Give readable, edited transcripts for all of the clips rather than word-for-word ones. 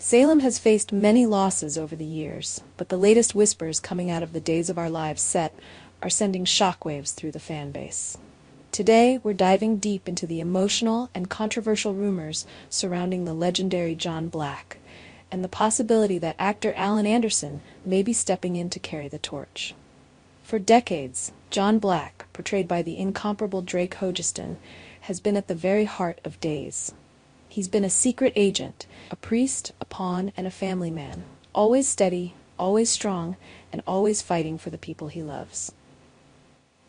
Salem has faced many losses over the years, but the latest whispers coming out of the Days of Our Lives set are sending shockwaves through the fan base. Today, we're diving deep into the emotional and controversial rumors surrounding the legendary John Black, and the possibility that actor Allan Anderson may be stepping in to carry the torch. For decades, John Black, portrayed by the incomparable Drake Hogestyn, has been at the very heart of Days. He's been a secret agent, a priest, a pawn, and a family man, always steady, always strong, and always fighting for the people he loves.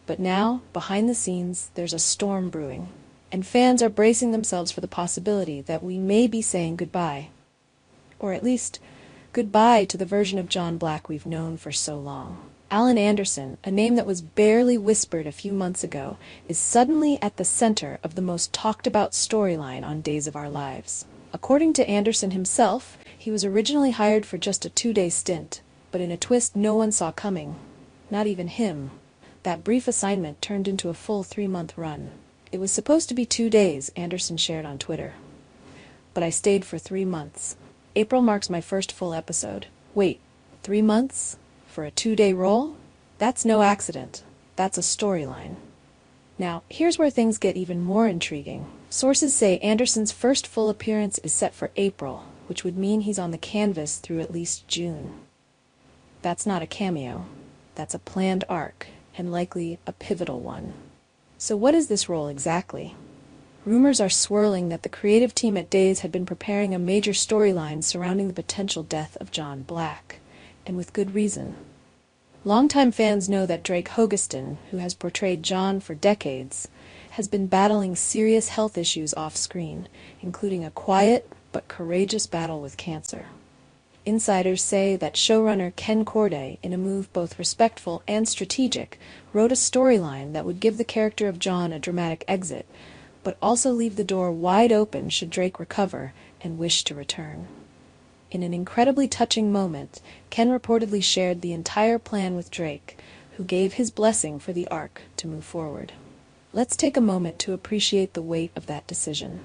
But now, behind the scenes, there's a storm brewing, and fans are bracing themselves for the possibility that we may be saying goodbye. Or at least, goodbye to the version of John Black we've known for so long. Allan Anderson, a name that was barely whispered a few months ago, is suddenly at the center of the most talked-about storyline on Days of Our Lives. According to Anderson himself, he was originally hired for just a 2-day stint, but in a twist no one saw coming. Not even him. That brief assignment turned into a full 3-month run. It was supposed to be 2 days, Anderson shared on Twitter. But I stayed for 3 months. April marks my first full episode. Wait, 3 months? For a 2-day role? That's no accident. That's a storyline. Now, here's where things get even more intriguing. Sources say Anderson's first full appearance is set for April, which would mean he's on the canvas through at least June. That's not a cameo. That's a planned arc, and likely a pivotal one. So what is this role exactly? Rumors are swirling that the creative team at Days had been preparing a major storyline surrounding the potential death of John Black. And with good reason. Longtime fans know that Drake Hogestyn, who has portrayed John for decades, has been battling serious health issues off-screen, including a quiet but courageous battle with cancer. Insiders say that showrunner Ken Corday, in a move both respectful and strategic, wrote a storyline that would give the character of John a dramatic exit, but also leave the door wide open should Drake recover and wish to return. In an incredibly touching moment, Ken reportedly shared the entire plan with Drake, who gave his blessing for the arc to move forward. Let's take a moment to appreciate the weight of that decision.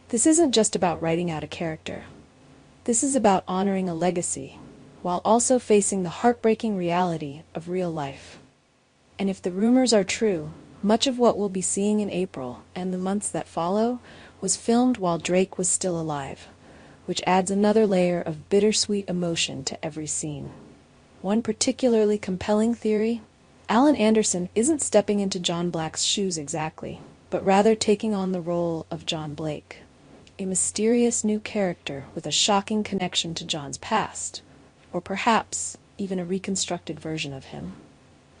This isn't just about writing out a character. This is about honoring a legacy, while also facing the heartbreaking reality of real life. And if the rumors are true, much of what we'll be seeing in April and the months that follow was filmed while Drake was still alive, which adds another layer of bittersweet emotion to every scene. One particularly compelling theory: Allan Anderson isn't stepping into John Black's shoes exactly, but rather taking on the role of John Blake, a mysterious new character with a shocking connection to John's past, or perhaps even a reconstructed version of him.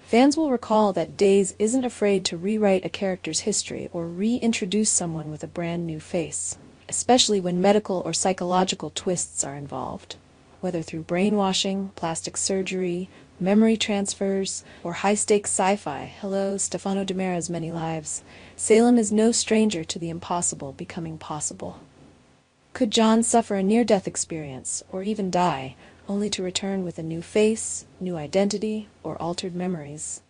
Fans will recall that Days isn't afraid to rewrite a character's history or reintroduce someone with a brand new face, especially when medical or psychological twists are involved. Whether through brainwashing, plastic surgery, memory transfers, or high-stakes sci-fi, hello, Stefano Di Mera's Many Lives, Salem is no stranger to the impossible becoming possible. Could John suffer a near-death experience, or even die, only to return with a new face, new identity, or altered memories?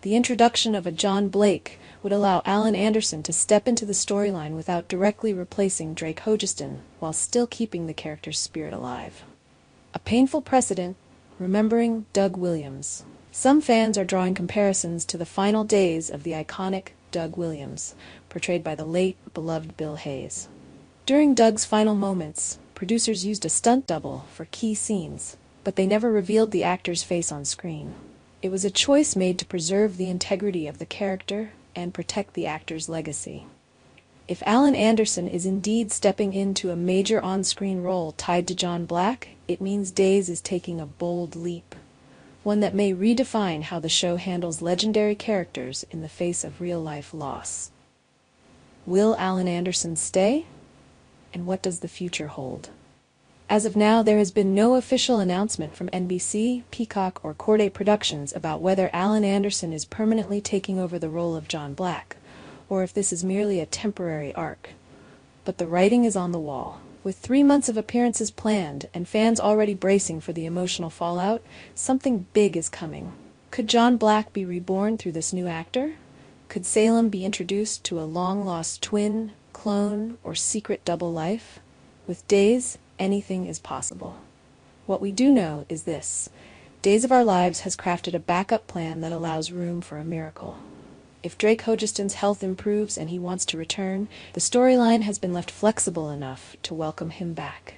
The introduction of a John Blake would allow Allan Anderson to step into the storyline without directly replacing Drake Hogestyn, while still keeping the character's spirit alive. A painful precedent, remembering Doug Williams. Some fans are drawing comparisons to the final days of the iconic Doug Williams, portrayed by the late, beloved Bill Hayes. During Doug's final moments, producers used a stunt double for key scenes, but they never revealed the actor's face on screen. It was a choice made to preserve the integrity of the character and protect the actor's legacy. If Allan Anderson is indeed stepping into a major on-screen role tied to John Black, it means Days is taking a bold leap, one that may redefine how the show handles legendary characters in the face of real-life loss. Will Allan Anderson stay? And what does the future hold? As of now, there has been no official announcement from NBC, Peacock, or Corday Productions about whether Allan Anderson is permanently taking over the role of John Black, or if this is merely a temporary arc. But the writing is on the wall. With 3 months of appearances planned and fans already bracing for the emotional fallout, something big is coming. Could John Black be reborn through this new actor? Could Salem be introduced to a long-lost twin, clone, or secret double life? With Days, anything is possible. What we do know is this: Days of Our Lives has crafted a backup plan that allows room for a miracle. If Drake Hogestyn's health improves and he wants to return, the storyline has been left flexible enough to welcome him back.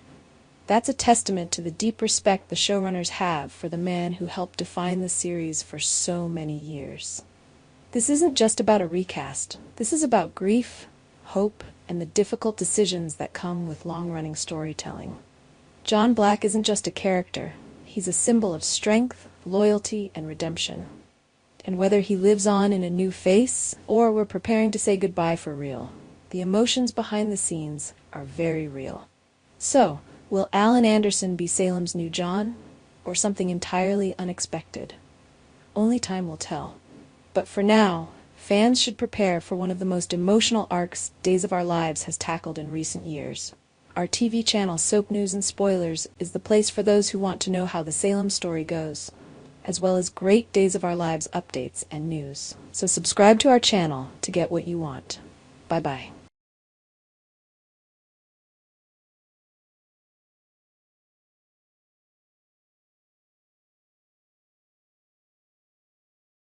That's a testament to the deep respect the showrunners have for the man who helped define the series for so many years. This isn't just about a recast. This is about grief, hope, and the difficult decisions that come with long-running storytelling. John Black isn't just a character. He's a symbol of strength, loyalty, and redemption. And whether he lives on in a new face, or we're preparing to say goodbye for real, the emotions behind the scenes are very real. So, will Allan Anderson be Salem's new John, or something entirely unexpected? Only time will tell. But for now, fans should prepare for one of the most emotional arcs Days of Our Lives has tackled in recent years. Our TV channel Soap News and Spoilers is the place for those who want to know how the Salem story goes, as well as great Days of Our Lives updates and news. So subscribe to our channel to get what you want. Bye-bye.